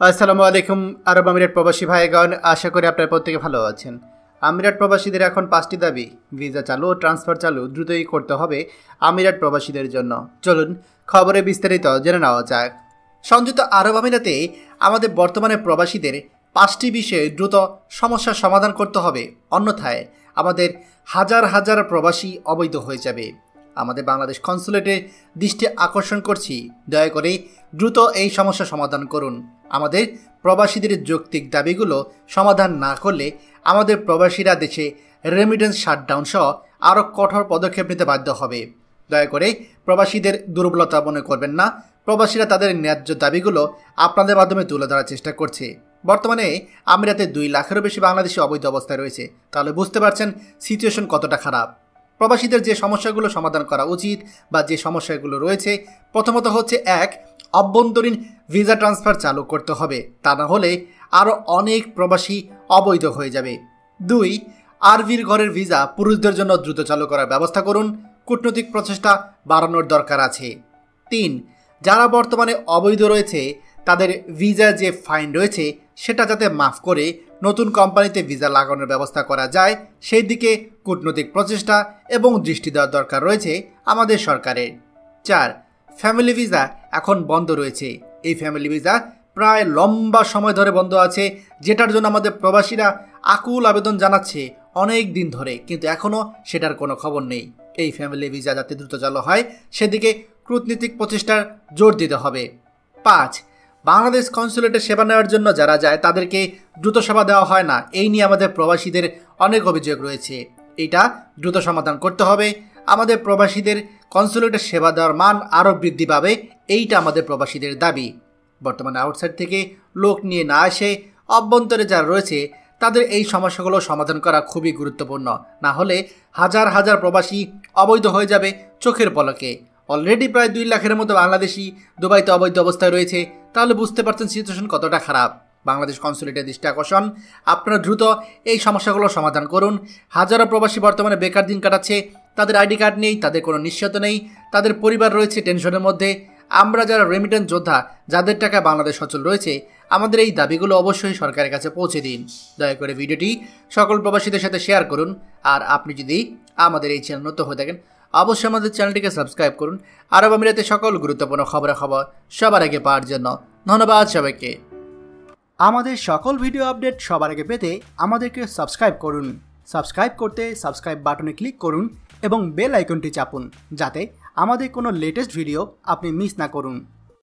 আসসালামু আলাইকুম আরব আমিরাত প্রবাসী ভাইগণ, আশা করি আপনারা প্রত্যেকে ভালো আছেন। আমিরাত প্রবাসীদের এখন 5টি দাবি, ভিসা চালু ও ট্রান্সফার চালু দ্রুতই করতে হবে আমিরাত প্রবাসীদের জন্য। চলুন খবরে বিস্তারিত জেনে নেওয়া যাক। সংযুক্ত আরব আমিরাতে আমাদের বর্তমানে প্রবাসীদের 5টি বিষয়ে দ্রুত সমস্যার সমাধান করতে হবে, অন্যথায় আমাদের হাজার হাজার প্রবাসী অবৈধ হয়ে যাবে। আমাদের বাংলাদেশ কনসুলেটে দৃষ্টি আকর্ষণ করছি, দয়া করে দ্রুত এই সমস্যা সমাধান করুন। আমাদের প্রবাসীদের যৌক্তিক দাবিগুলো সমাধান না করলে আমাদের প্রবাসীরা দেশে রেমিটেন্স শাটডাউন সহ আরও কঠোর পদক্ষেপ নিতে বাধ্য হবে। দয়া করে প্রবাসীদের দুর্বলতা মনে করবেন না। প্রবাসীরা তাদের ন্যায্য দাবিগুলো আপনাদের মাধ্যমে তুলে ধরার চেষ্টা করছে। বর্তমানে আমিরাতে 2 লাখেরও বেশি বাংলাদেশি অবৈধ অবস্থায় রয়েছে, তাহলে বুঝতে পারছেন সিচুয়েশন কতটা খারাপ। প্রবাসীদের যে সমস্যাগুলো সমাধান করা উচিত বা যে সমস্যাগুলো রয়েছে, প্রথমত হচ্ছে 1, অভ্যন্তরীণ ভিসা ট্রান্সফার চালু করতে হবে, তা না হলে আরও অনেক প্রবাসী অবৈধ হয়ে যাবে। 2, আরভির ঘরের ভিসা পুরুষদের জন্য দ্রুত চালু করার ব্যবস্থা করুন, কূটনৈতিক প্রচেষ্টা বাড়ানোর দরকার আছে। 3, যারা বর্তমানে অবৈধ রয়েছে তাদের ভিসা যে ফাইন রয়েছে সেটা যাতে মাফ করে নতুন কোম্পানিতে ভিসা লাগানোর ব্যবস্থা করা যায়, সেই দিকে কূটনৈতিক প্রচেষ্টা এবং দৃষ্টি দেওয়ার দরকার রয়েছে আমাদের সরকারের। 4, ফ্যামিলি ভিসা এখন বন্ধ রয়েছে। এই ফ্যামিলি ভিসা প্রায় লম্বা সময় ধরে বন্ধ আছে, যেটার জন্য আমাদের প্রবাসীরা আকুল আবেদন জানাচ্ছে অনেক দিন ধরে, কিন্তু এখনও সেটার কোনো খবর নেই। এই ফ্যামিলি ভিসা যাতে দ্রুত চালু হয় সেদিকে কূটনৈতিক প্রচেষ্টার জোর দিতে হবে। 5, বাংলাদেশ কনসুলেটে সেবা নেওয়ার জন্য যারা যায় তাদেরকে দ্রুত সেবা দেওয়া হয় না, এই নিয়ে আমাদের প্রবাসীদের অনেক অভিযোগ রয়েছে। এটা দ্রুত সমাধান করতে হবে। আমাদের প্রবাসীদের কনসুলেটের সেবা দেওয়ার মান আরও বৃদ্ধি পাবে, এইটা আমাদের প্রবাসীদের দাবি। বর্তমানে আউটসাইড থেকে লোক নিয়ে না এসে অভ্যন্তরে যারা রয়েছে তাদের এই সমস্যাগুলো সমাধান করা খুবই গুরুত্বপূর্ণ, না হলে হাজার হাজার প্রবাসী অবৈধ হয়ে যাবে চোখের পলকে। অলরেডি প্রায় 2 লাখের মতো বাংলাদেশি দুবাইতে অবৈধ অবস্থায় রয়েছে, তাহলে বুঝতে পারছেন সিচুয়েশন কতটা খারাপ। বাংলাদেশ কনসুলেটের দৃষ্টি আকর্ষণ, আপনারা দ্রুত এই সমস্যাগুলো সমাধান করুন। হাজারো প্রবাসী বর্তমানে বেকার দিন কাটাচ্ছে, তাদের আইডি কার্ড নেই, তাদের কোনো নিশ্চয়তা নেই, তাদের পরিবার রয়েছে টেনশনের মধ্যে। আমরা যারা রেমিটেন্স যোদ্ধা, যাদের টাকা বাংলাদেশ সচল রয়েছে, আমাদের এই দাবিগুলো অবশ্যই সরকারের কাছে পৌঁছে দিন। দয়া করে ভিডিওটি সকল প্রবাসীদের সাথে শেয়ার করুন। আর আপনি যদি আমাদের এই চ্যানেল নতুন হয়ে থাকেন, অবশ্যই আমাদের চ্যানেলটিকে সাবস্ক্রাইব করুন আরব আমিরাতে সকল গুরুত্বপূর্ণ খবর সবার আগে পাওয়ার জন্য। ধন্যবাদ সবাইকে। আমাদের সকল ভিডিও আপডেট সবার আগে পেতে আমাদেরকে সাবস্ক্রাইব করুন। সাবস্ক্রাইব করতে সাবস্ক্রাইব বাটনে ক্লিক করুন এবং বেল আইকনটি চাপুন, যাতে আমাদের কোনো লেটেস্ট ভিডিও আপনি মিস না করুন।